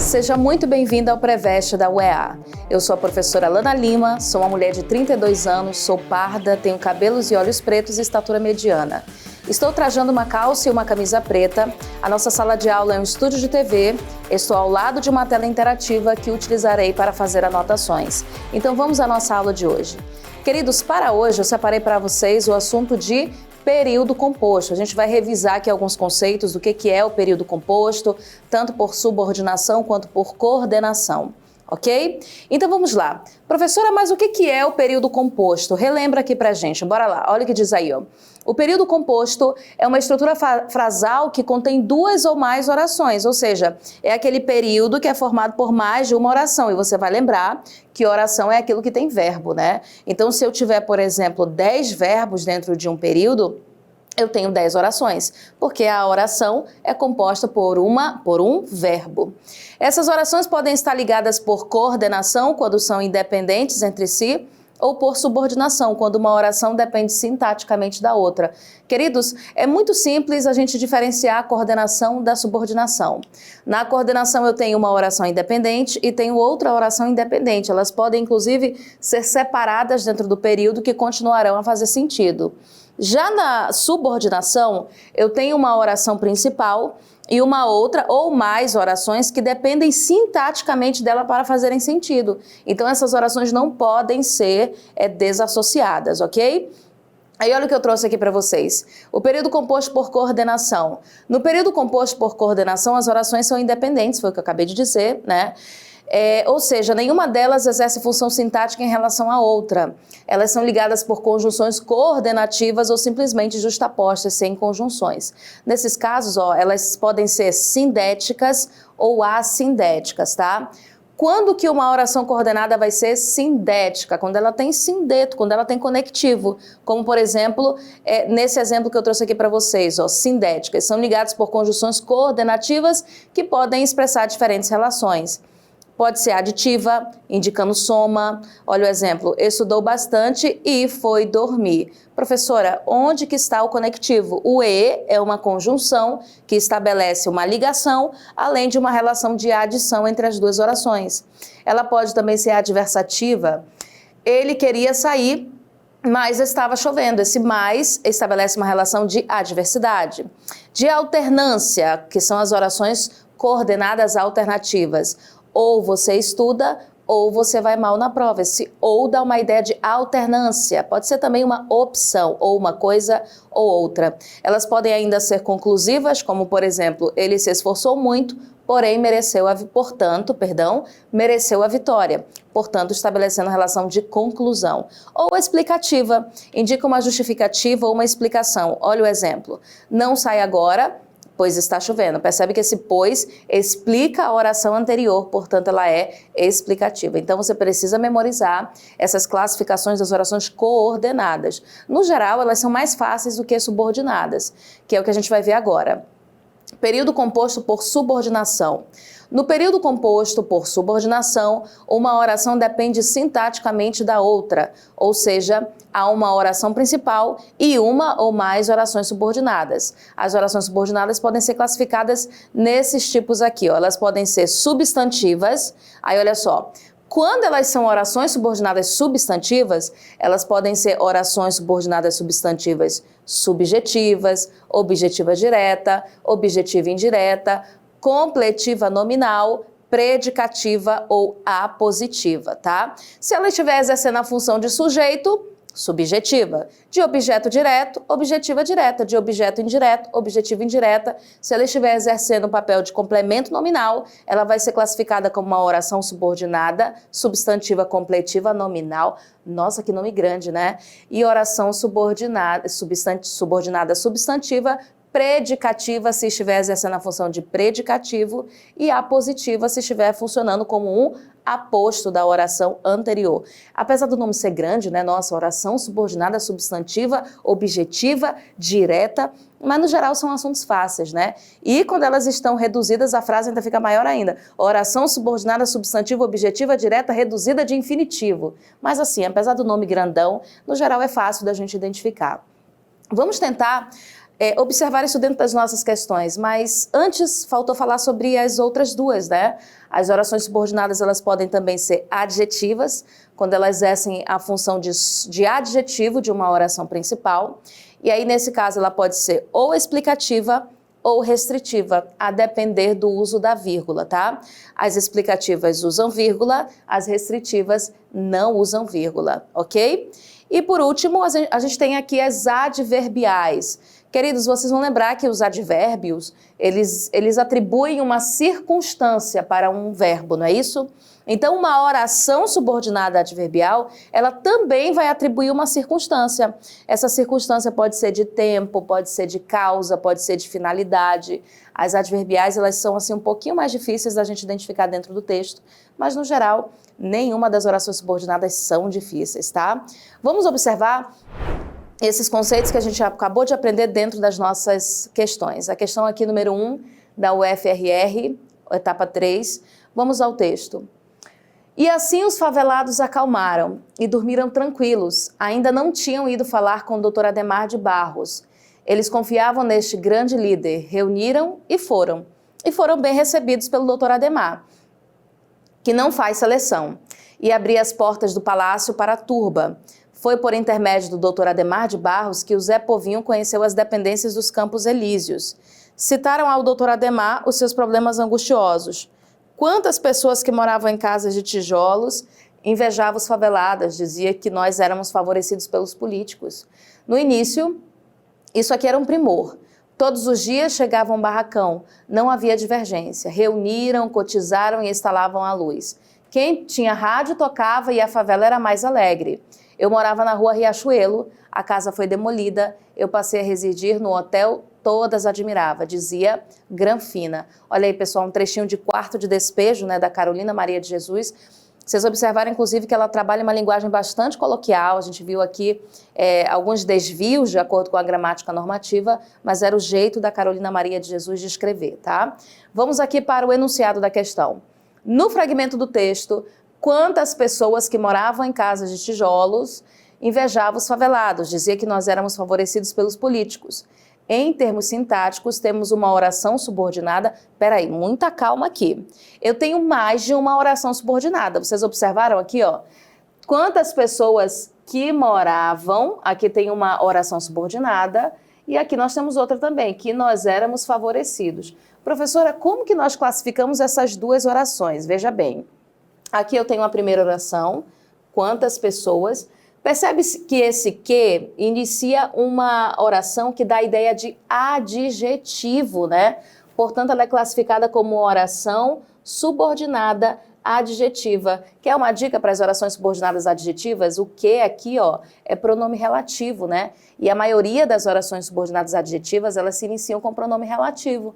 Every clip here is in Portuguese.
Seja muito bem-vinda ao Preveste da UEA. Eu sou a professora Lana Lima, sou uma mulher de 32 anos, sou parda, tenho cabelos e olhos pretos e estatura mediana. Estou trajando uma calça e uma camisa preta. A nossa sala de aula é um estúdio de TV. Estou ao lado de uma tela interativa que utilizarei para fazer anotações. Então vamos à nossa aula de hoje. Queridos, para hoje eu separei para vocês o assunto de período composto. A gente vai revisar aqui alguns conceitos do que é o período composto, tanto por subordinação quanto por coordenação, ok? Então vamos lá. Professora, mas o que é o período composto? Relembra aqui pra gente, bora lá, olha o que diz aí, ó. O período composto é uma estrutura frasal que contém duas ou mais orações, ou seja, é aquele período que é formado por mais de uma oração. E você vai lembrar que oração é aquilo que tem verbo, né? Então, se eu tiver, por exemplo, 10 verbos dentro de um período, eu tenho 10 orações, porque a oração é composta por um verbo. Essas orações podem estar ligadas por coordenação, quando são independentes entre si, ou por subordinação, quando uma oração depende sintaticamente da outra. Queridos, é muito simples a gente diferenciar a coordenação da subordinação. Na coordenação eu tenho uma oração independente e tenho outra oração independente. Elas podem, inclusive, ser separadas dentro do período que continuarão a fazer sentido. Já na subordinação, eu tenho uma oração principal e uma outra ou mais orações que dependem sintaticamente dela para fazerem sentido. Então, essas orações não podem ser desassociadas, ok? Aí olha o que eu trouxe aqui para vocês. O período composto por coordenação. No período composto por coordenação, as orações são independentes, foi o que eu acabei de dizer, né? Ou seja, nenhuma delas exerce função sintática em relação à outra. Elas são ligadas por conjunções coordenativas ou simplesmente justapostas, sem conjunções. Nesses casos, elas podem ser sindéticas ou assindéticas, tá? Quando que uma oração coordenada vai ser sindética? Quando ela tem sindeto, quando ela tem conectivo. Como, por exemplo, nesse exemplo que eu trouxe aqui para vocês, sindéticas. São ligadas por conjunções coordenativas que podem expressar diferentes relações. Pode ser aditiva, indicando soma. Olha o exemplo, estudou bastante e foi dormir. Professora, onde que está o conectivo? O E é uma conjunção que estabelece uma ligação, além de uma relação de adição entre as duas orações. Ela pode também ser adversativa. Ele queria sair, mas estava chovendo. Esse mais estabelece uma relação de adversidade. De alternância, que são as orações coordenadas alternativas. Ou você estuda, ou você vai mal na prova. Esse ou dá uma ideia de alternância. Pode ser também uma opção, ou uma coisa ou outra. Elas podem ainda ser conclusivas, como, por exemplo, ele se esforçou muito, porém mereceu a vitória. Portanto, estabelecendo relação de conclusão. Ou explicativa, indica uma justificativa ou uma explicação. Olha o exemplo. Não sai agora, pois está chovendo. Percebe que esse pois explica a oração anterior, portanto ela é explicativa. Então você precisa memorizar essas classificações das orações coordenadas. No geral, elas são mais fáceis do que subordinadas, que é o que a gente vai ver agora. Período composto por subordinação. No período composto por subordinação, uma oração depende sintaticamente da outra, ou seja, há uma oração principal e uma ou mais orações subordinadas. As orações subordinadas podem ser classificadas nesses tipos aqui, elas podem ser substantivas, aí olha só. Quando elas são orações subordinadas substantivas, elas podem ser orações subordinadas substantivas subjetivas, objetiva direta, objetiva indireta, completiva nominal, predicativa ou apositiva, tá? Se ela estiver exercendo a função de sujeito, subjetiva. De objeto direto, objetiva direta. De objeto indireto, objetiva indireta. Se ela estiver exercendo o papel de complemento nominal, ela vai ser classificada como uma oração subordinada, substantiva completiva nominal. Nossa, que nome grande, né? E oração subordinada substantiva, predicativa se estiver exercendo a função de predicativo e apositiva se estiver funcionando como um aposto da oração anterior. Apesar do nome ser grande, né? Nossa, oração subordinada substantiva, objetiva, direta, mas no geral são assuntos fáceis, né? E quando elas estão reduzidas, a frase ainda fica maior ainda. Oração subordinada substantiva, objetiva, direta, reduzida de infinitivo. Mas assim, apesar do nome grandão, no geral é fácil da gente identificar. Vamos tentar observar isso dentro das nossas questões, mas antes faltou falar sobre as outras duas, né? As orações subordinadas, elas podem também ser adjetivas, quando elas exercem a função de adjetivo de uma oração principal, e aí nesse caso ela pode ser ou explicativa ou restritiva, a depender do uso da vírgula, tá? As explicativas usam vírgula, as restritivas não usam vírgula, ok? E por último, a gente tem aqui as adverbiais. Queridos, vocês vão lembrar que os advérbios, eles atribuem uma circunstância para um verbo, não é isso? Então, uma oração subordinada adverbial, ela também vai atribuir uma circunstância. Essa circunstância pode ser de tempo, pode ser de causa, pode ser de finalidade. As adverbiais, elas são assim um pouquinho mais difíceis da gente identificar dentro do texto, mas no geral, nenhuma das orações subordinadas são difíceis, tá? Vamos observar esses conceitos que a gente acabou de aprender dentro das nossas questões. A questão aqui número 1 da UFRR, etapa 3. Vamos ao texto. E assim os favelados acalmaram e dormiram tranquilos. Ainda não tinham ido falar com o Dr. Adhemar de Barros. Eles confiavam neste grande líder, reuniram e foram. E foram bem recebidos pelo Dr. Adhemar, que não faz seleção, e abria as portas do palácio para a turba. Foi por intermédio do Dr. Adhemar de Barros que o Zé Povinho conheceu as dependências dos Campos Elíseos. Citaram ao Dr. Adhemar os seus problemas angustiosos. Quantas pessoas que moravam em casas de tijolos invejavam os favelados, dizia que nós éramos favorecidos pelos políticos. No início, isso aqui era um primor. Todos os dias chegava um barracão, não havia divergência. Reuniram, cotizaram e instalavam a luz. Quem tinha rádio tocava e a favela era mais alegre. Eu morava na rua Riachuelo, a casa foi demolida, eu passei a residir no hotel, todas admirava, dizia Granfina. Olha aí, pessoal, um trechinho de Quarto de Despejo, né, da Carolina Maria de Jesus. Vocês observaram, inclusive, que ela trabalha uma linguagem bastante coloquial, a gente viu aqui alguns desvios de acordo com a gramática normativa, mas era o jeito da Carolina Maria de Jesus de escrever, tá? Vamos aqui para o enunciado da questão. No fragmento do texto, quantas pessoas que moravam em casas de tijolos invejavam os favelados, dizia que nós éramos favorecidos pelos políticos. Em termos sintáticos, temos uma oração subordinada. Peraí, muita calma aqui. Eu tenho mais de uma oração subordinada. Vocês observaram aqui, ó? Quantas pessoas que moravam, aqui tem uma oração subordinada, e aqui nós temos outra também, que nós éramos favorecidos. Professora, como que nós classificamos essas duas orações? Veja bem. Aqui eu tenho a primeira oração, quantas pessoas. Percebe-se que esse que inicia uma oração que dá a ideia de adjetivo, né? Portanto, ela é classificada como oração subordinada adjetiva. Quer uma dica para as orações subordinadas adjetivas? O que aqui, ó, é pronome relativo, né? E a maioria das orações subordinadas adjetivas, elas se iniciam com pronome relativo.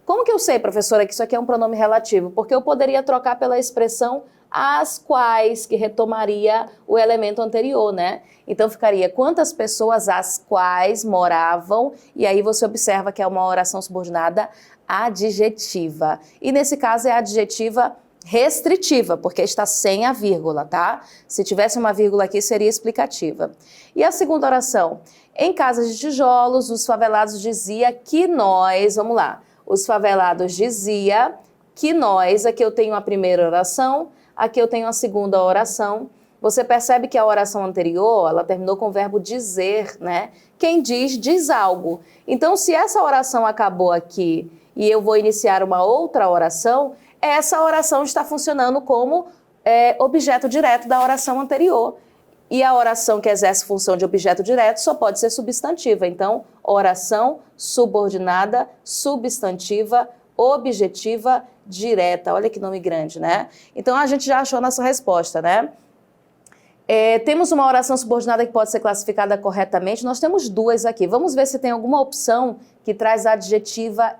Como que eu sei, professora, que isso aqui é um pronome relativo? Porque eu poderia trocar pela expressão as quais, que retomaria o elemento anterior, né? Então ficaria quantas pessoas as quais moravam, e aí você observa que é uma oração subordinada adjetiva. E nesse caso é adjetiva restritiva, porque está sem a vírgula, tá? Se tivesse uma vírgula aqui, seria explicativa. E a segunda oração? Em casas de tijolos, os favelados dizia que nós, vamos lá, os favelados dizia que nós, aqui eu tenho a primeira oração, aqui eu tenho a segunda oração. Você percebe que a oração anterior, ela terminou com o verbo dizer, né? Quem diz, diz algo. Então, se essa oração acabou aqui e eu vou iniciar uma outra oração, essa oração está funcionando como objeto direto da oração anterior. E a oração que exerce função de objeto direto só pode ser substantiva. Então, oração subordinada, substantiva, objetiva, direta. Olha que nome grande, né? Então, a gente já achou nossa resposta, né? Temos uma oração subordinada que pode ser classificada corretamente. Nós temos duas aqui. Vamos ver se tem alguma opção que traz adjetiva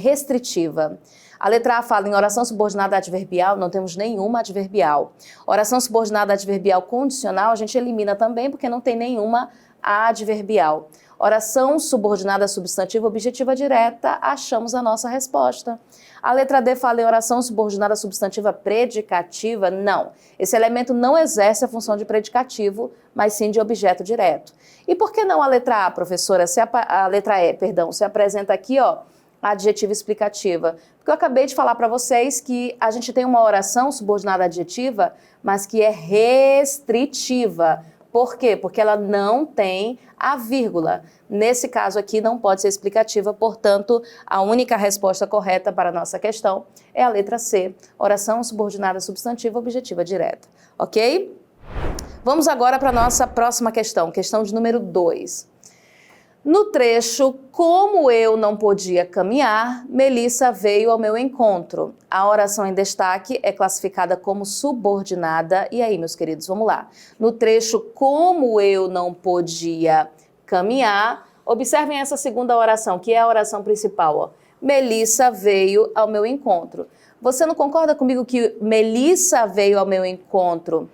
restritiva. A letra A fala em oração subordinada adverbial, não temos nenhuma adverbial. Oração subordinada adverbial condicional, a gente elimina também porque não tem nenhuma adverbial. Oração subordinada substantiva objetiva direta, achamos a nossa resposta. A letra D fala em oração subordinada substantiva predicativa? Não. Esse elemento não exerce a função de predicativo, mas sim de objeto direto. E por que não a letra A, professora? A letra E, perdão, se apresenta aqui, ó, a adjetiva explicativa. Porque eu acabei de falar para vocês que a gente tem uma oração subordinada adjetiva, mas que é restritiva. Por quê? Porque ela não tem a vírgula. Nesse caso aqui não pode ser explicativa, portanto, a única resposta correta para a nossa questão é a letra C, oração subordinada substantiva objetiva direta. Ok? Vamos agora para a nossa próxima questão de número 2. No trecho, como eu não podia caminhar, Melissa veio ao meu encontro. A oração em destaque é classificada como subordinada. E aí, meus queridos, vamos lá. No trecho, como eu não podia caminhar, observem essa segunda oração, que é a oração principal, ó. Melissa veio ao meu encontro. Você não concorda comigo que Melissa veio ao meu encontro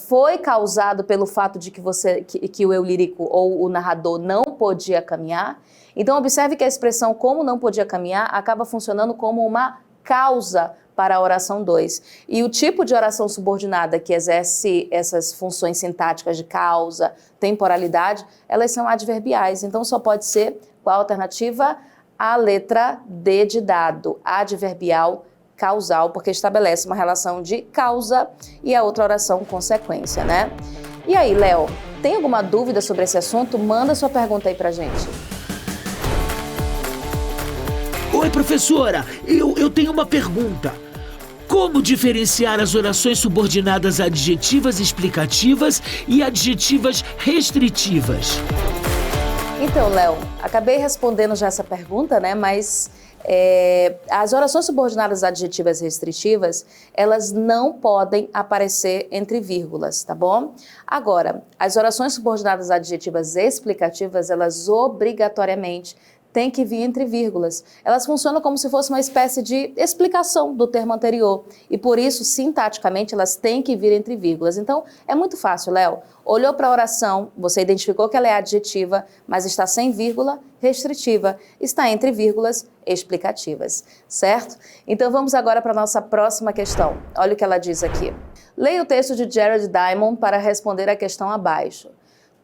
foi causado pelo fato de que o eu lírico ou o narrador não podia caminhar? Então, observe que a expressão como não podia caminhar acaba funcionando como uma causa para a oração 2. E o tipo de oração subordinada que exerce essas funções sintáticas de causa, temporalidade, elas são adverbiais. Então, só pode ser, qual a alternativa? A letra D de dado, adverbial causal, porque estabelece uma relação de causa e a outra oração consequência, né? E aí, Léo, tem alguma dúvida sobre esse assunto? Manda sua pergunta aí pra gente. Oi, professora, eu tenho uma pergunta. Como diferenciar as orações subordinadas adjetivas explicativas e adjetivas restritivas? Então, Léo, acabei respondendo já essa pergunta, né? Mas as orações subordinadas adjetivas restritivas, elas não podem aparecer entre vírgulas, tá bom? Agora, as orações subordinadas adjetivas explicativas, elas obrigatoriamente têm que vir entre vírgulas. Elas funcionam como se fosse uma espécie de explicação do termo anterior e por isso, sintaticamente, elas têm que vir entre vírgulas. Então, é muito fácil, Léo. Olhou para a oração, você identificou que ela é adjetiva, mas está sem vírgula, restritiva. Está entre vírgulas, explicativas, certo? Então, vamos agora para a nossa próxima questão. Olha o que ela diz aqui. Leia o texto de Jared Diamond para responder a questão abaixo.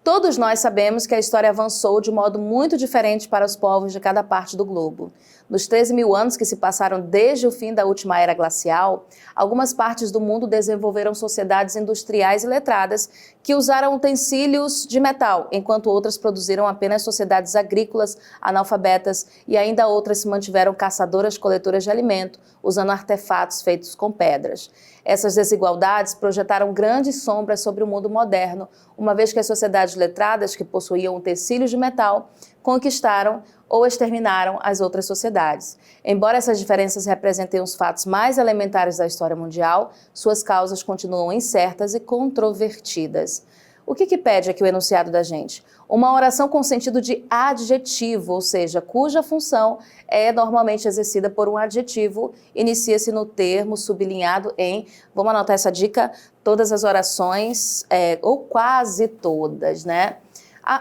Todos nós sabemos que a história avançou de modo muito diferente para os povos de cada parte do globo. Nos 13.000 anos que se passaram desde o fim da última era glacial, algumas partes do mundo desenvolveram sociedades industriais e letradas que usaram utensílios de metal, enquanto outras produziram apenas sociedades agrícolas, analfabetas, e ainda outras se mantiveram caçadoras-coletoras de alimento, usando artefatos feitos com pedras. Essas desigualdades projetaram grandes sombras sobre o mundo moderno, uma vez que as sociedades letradas, que possuíam utensílios de metal, conquistaram ou exterminaram as outras sociedades. Embora essas diferenças representem os fatos mais elementares da história mundial, suas causas continuam incertas e controvertidas. O que pede aqui o enunciado da gente? Uma oração com sentido de adjetivo, ou seja, cuja função é normalmente exercida por um adjetivo, inicia-se no termo sublinhado em, vamos anotar essa dica, todas as orações, ou quase todas, né?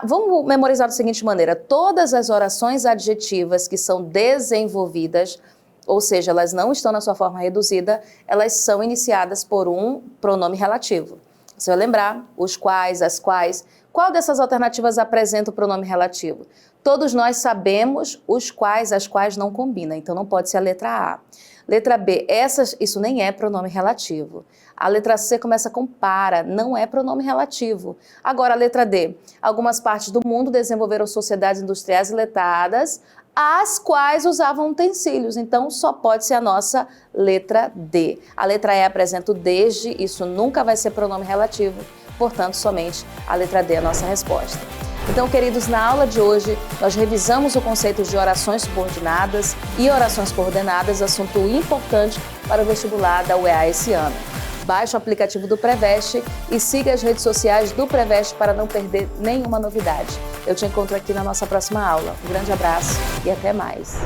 Vamos memorizar da seguinte maneira, todas as orações adjetivas que são desenvolvidas, ou seja, elas não estão na sua forma reduzida, elas são iniciadas por um pronome relativo. Você vai lembrar os quais, as quais. Qual dessas alternativas apresenta o pronome relativo? Todos nós sabemos os quais, as quais não combina, então não pode ser a letra A. Letra B, isso nem é pronome relativo. A letra C começa com para, não é pronome relativo. Agora a letra D, algumas partes do mundo desenvolveram sociedades industriais e letradas, as quais usavam utensílios, então só pode ser a nossa letra D. A letra E apresenta o desde, isso nunca vai ser pronome relativo, portanto, somente a letra D é a nossa resposta. Então, queridos, na aula de hoje, nós revisamos o conceito de orações subordinadas e orações coordenadas, assunto importante para o vestibular da UEA esse ano. Baixe o aplicativo do Preveste e siga as redes sociais do Preveste para não perder nenhuma novidade. Eu te encontro aqui na nossa próxima aula. Um grande abraço e até mais.